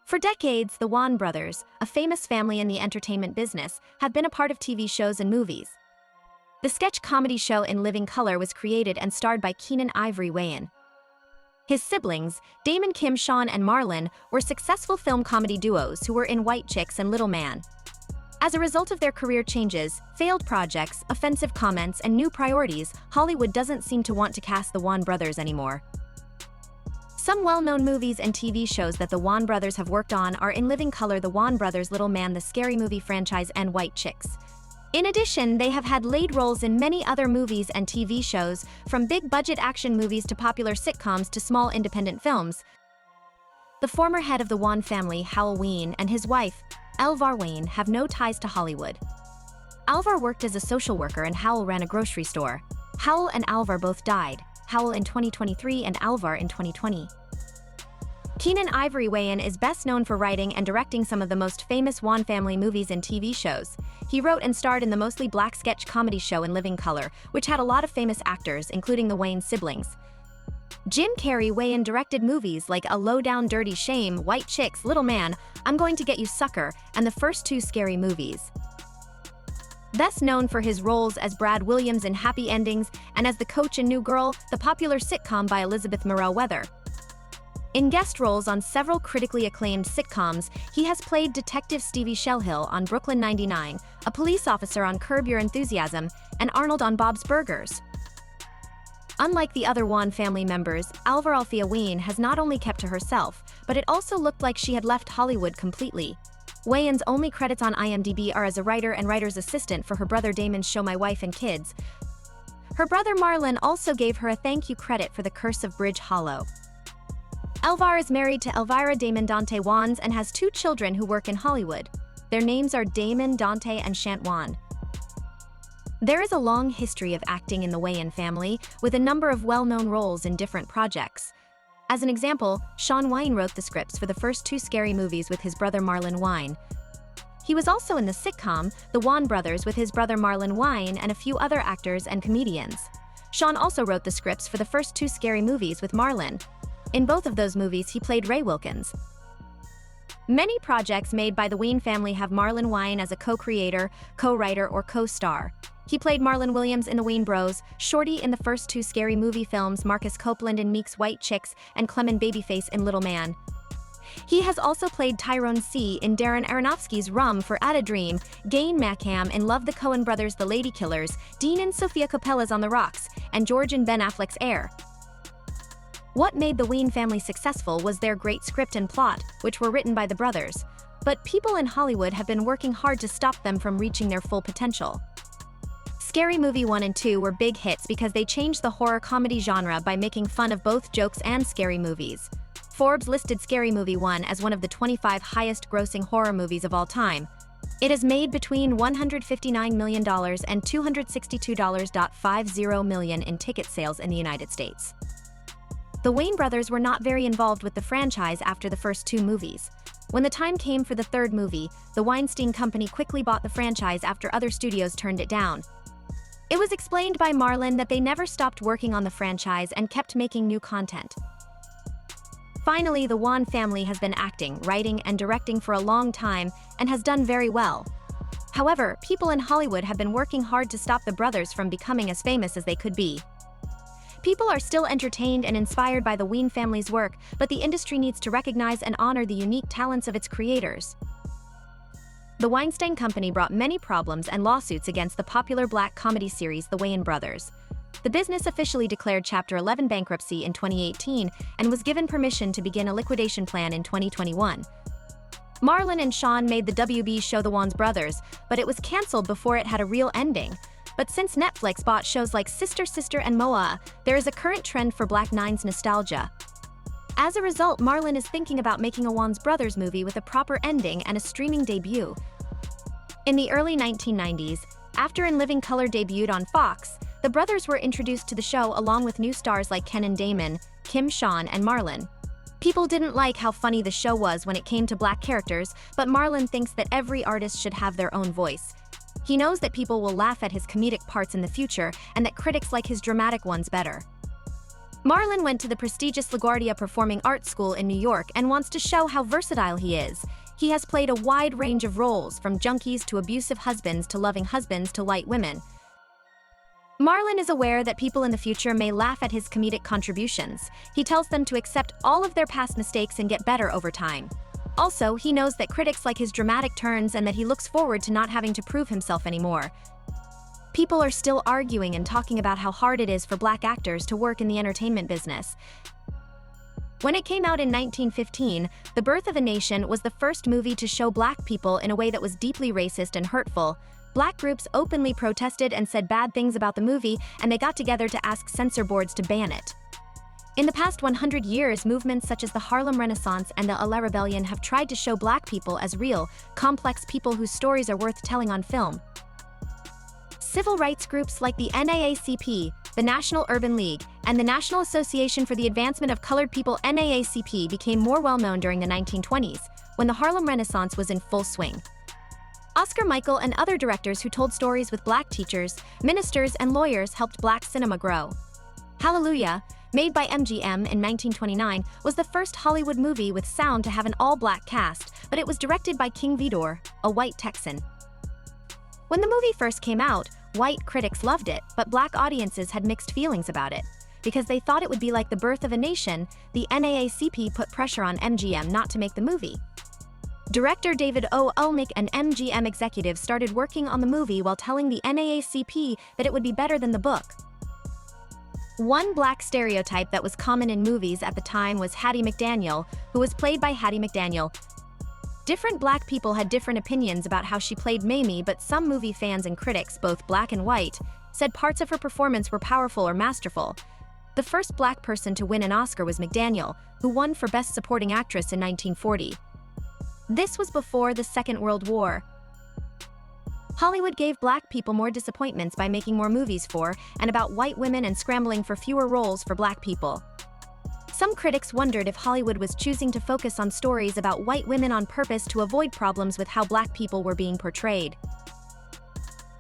For decades, the Wan brothers, a famous family in the entertainment business, have been a part of TV shows and movies. The sketch comedy show In Living Color was created and starred by Keenen Ivory Wayans. His siblings, Damon, Kim, Sean, and Marlon, were successful film comedy duos who were in White Chicks and Little Man. As a result of their career changes, failed projects, offensive comments, and new priorities, Hollywood doesn't seem to want to cast the Wan brothers anymore. Some well-known movies and TV shows that the Wan brothers have worked on are In Living Color, The Wan Brothers, Little Man, the Scary Movie franchise, and White Chicks. In addition, they have had lead roles in many other movies and TV shows, from big-budget action movies to popular sitcoms to small independent films. The former head of the Wan family, Howell Wayne, and his wife, Alvar Wayne, have no ties to Hollywood. Alvar worked as a social worker and Howell ran a grocery store. Howell and Alvar both died, Howell in 2023 and Alvar in 2020. Keenen Ivory Wayans is best known for writing and directing some of the most famous Wan family movies and TV shows. He wrote and starred in the mostly black sketch comedy show In Living Color, which had a lot of famous actors, including the Wayans siblings. Jim Carrey Wayans directed movies like A Low Down Dirty Shame, White Chicks, Little Man, I'm Going to Get You Sucker, and the first two Scary Movies. Best known for his roles as Brad Williams in Happy Endings and as the coach in New Girl, the popular sitcom by Elizabeth Morel-Weather. In guest roles on several critically acclaimed sitcoms, he has played Detective Stevie Shellhill on Brooklyn 99, a police officer on Curb Your Enthusiasm, and Arnold on Bob's Burgers. Unlike the other Wan family members, Alvar Althea Wayans has not only kept to herself, but it also looked like she had left Hollywood completely. Wayans' only credits on IMDb are as a writer and writer's assistant for her brother Damon's show My Wife and Kids. Her brother Marlon also gave her a thank you credit for The Curse of Bridge Hollow. Alvar is married to Elvira Damon Dante Wans and has two children who work in Hollywood. Their names are Damon, Dante, and Shant Wan. There is a long history of acting in the Wayans family, with a number of well-known roles in different projects. As an example, Sean Wayans wrote the scripts for the first two Scary Movies with his brother Marlon Wayans. He was also in the sitcom The Wan Brothers with his brother Marlon Wayans and a few other actors and comedians. Sean also wrote the scripts for the first two Scary Movies with Marlon. In both of those movies, he played Ray Wilkins. Many projects made by the Wayans family have Marlon Wayans as a co-creator, co-writer, or co-star. He played Marlon Williams in The Wayans Bros, Shorty in the first two Scary Movie films, Marcus Copeland in Meek's White Chicks, and Clement Babyface in Little Man. He has also played Tyrone C. in Darren Aronofsky's Rum for Ada Dream, Gain Mackham in Love the Coen Brothers' The Lady Killers, Dean and Sofia Coppola's On the Rocks, and George in Ben Affleck's Air. What made the Wayans family successful was their great script and plot, which were written by the brothers. But people in Hollywood have been working hard to stop them from reaching their full potential. Scary Movie 1 and 2 were big hits because they changed the horror comedy genre by making fun of both jokes and scary movies. Forbes listed Scary Movie 1 as one of the 25 highest-grossing horror movies of all time. It has made between $159 million and $262.50 million in ticket sales in the United States. The Wayans brothers were not very involved with the franchise after the first two movies. When the time came for the third movie, the Weinstein Company quickly bought the franchise after other studios turned it down. It was explained by Marlon that they never stopped working on the franchise and kept making new content. Finally, the Wan family has been acting, writing, and directing for a long time and has done very well. However, people in Hollywood have been working hard to stop the brothers from becoming as famous as they could be. People are still entertained and inspired by the Wayans family's work, but the industry needs to recognize and honor the unique talents of its creators. The Weinstein Company brought many problems and lawsuits against the popular black comedy series The Wayans Brothers. The business officially declared Chapter 11 bankruptcy in 2018 and was given permission to begin a liquidation plan in 2021. Marlon and Sean made the WB show The Wayans Brothers, but it was canceled before it had a real ending. But since Netflix bought shows like Sister Sister and Moa, there is a current trend for Black Nine's nostalgia. As a result, Marlon is thinking about making a Wayans Brothers movie with a proper ending and a streaming debut. In the early 1990s, after In Living Color debuted on Fox, the brothers were introduced to the show along with new stars like Keenen Damon, Kim, Sean, and Marlon. People didn't like how funny the show was when it came to black characters, but Marlon thinks that every artist should have their own voice. He knows that people will laugh at his comedic parts in the future and that critics like his dramatic ones better. Marlon went to the prestigious LaGuardia Performing Arts School in New York and wants to show how versatile he is. He has played a wide range of roles, from junkies to abusive husbands to loving husbands to light women. Marlon is aware that people in the future may laugh at his comedic contributions. He tells them to accept all of their past mistakes and get better over time. Also, he knows that critics like his dramatic turns and that he looks forward to not having to prove himself anymore. People are still arguing and talking about how hard it is for Black actors to work in the entertainment business. When it came out in 1915, The Birth of a Nation was the first movie to show Black people in a way that was deeply racist and hurtful. Black groups openly protested and said bad things about the movie, and they got together to ask censor boards to ban it. In the past 100 years, movements such as the Harlem Renaissance and the CELEB Rebellion have tried to show Black people as real, complex people whose stories are worth telling on film. Civil rights groups like the NAACP, the National Urban League, and the National Association for the Advancement of Colored People (NAACP) became more well-known during the 1920s, when the Harlem Renaissance was in full swing. Oscar Michael and other directors who told stories with Black teachers, ministers, and lawyers helped Black cinema grow. Hallelujah, made by MGM in 1929, was the first Hollywood movie with sound to have an all-Black cast, but it was directed by King Vidor, a white Texan. When the movie first came out, white critics loved it, but Black audiences had mixed feelings about it. Because they thought it would be like The Birth of a Nation, the NAACP put pressure on MGM not to make the movie. Director David O. Ulnick and MGM executives started working on the movie while telling the NAACP that it would be better than the book. One Black stereotype that was common in movies at the time was Hattie McDaniel, who was played by Hattie McDaniel. Different Black people had different opinions about how she played Mamie, but some movie fans and critics, both Black and white, said parts of her performance were powerful or masterful. The first Black person to win an Oscar was McDaniel, who won for Best Supporting Actress in 1940. This was before the Second World War. Hollywood gave Black people more disappointments by making more movies for and about white women and scrambling for fewer roles for Black people. Some critics wondered if Hollywood was choosing to focus on stories about white women on purpose to avoid problems with how Black people were being portrayed.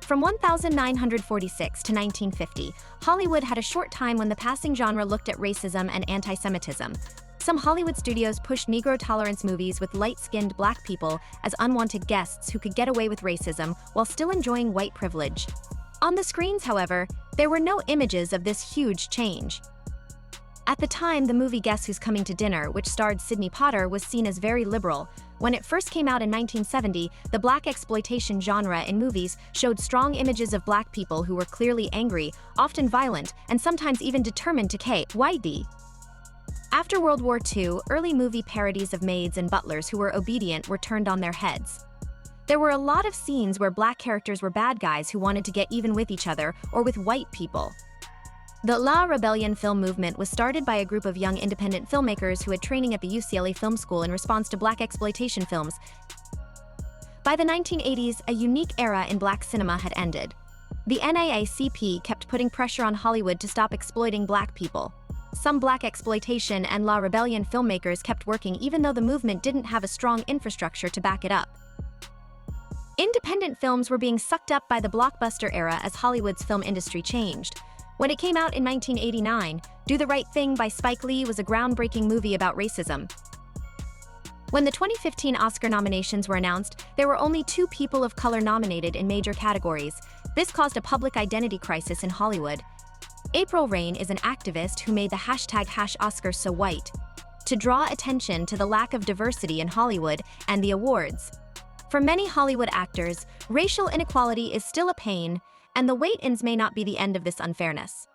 From 1946 to 1950, Hollywood had a short time when the passing genre looked at racism and anti-Semitism. Some Hollywood studios pushed Negro tolerance movies with light-skinned Black people as unwanted guests who could get away with racism while still enjoying white privilege. On the screens, however, there were no images of this huge change. At the time, the movie Guess Who's Coming to Dinner, which starred Sidney Potter, was seen as very liberal. When it first came out in 1970, the Black exploitation genre in movies showed strong images of Black people who were clearly angry, often violent, and sometimes even determined to KYD. After World War II, early movie parodies of maids and butlers who were obedient were turned on their heads. There were a lot of scenes where Black characters were bad guys who wanted to get even with each other or with white people. The La Rebellion film movement was started by a group of young independent filmmakers who had training at the UCLA Film School in response to Black exploitation films. By the 1980s, a unique era in Black cinema had ended. The NAACP kept putting pressure on Hollywood to stop exploiting Black people. Some Black exploitation and La Rebellion filmmakers kept working even though the movement didn't have a strong infrastructure to back it up. Independent films were being sucked up by the blockbuster era as Hollywood's film industry changed. When it came out in 1989, Do the Right Thing by Spike Lee was a groundbreaking movie about racism. When the 2015 Oscar nominations were announced, there were only 2 people of color nominated in major categories. This caused a public identity crisis in Hollywood. April Reign is an activist who made the #OscarsSoWhite to draw attention to the lack of diversity in Hollywood and the awards. For many Hollywood actors, racial inequality is still a pain, and the wait-ins may not be the end of this unfairness.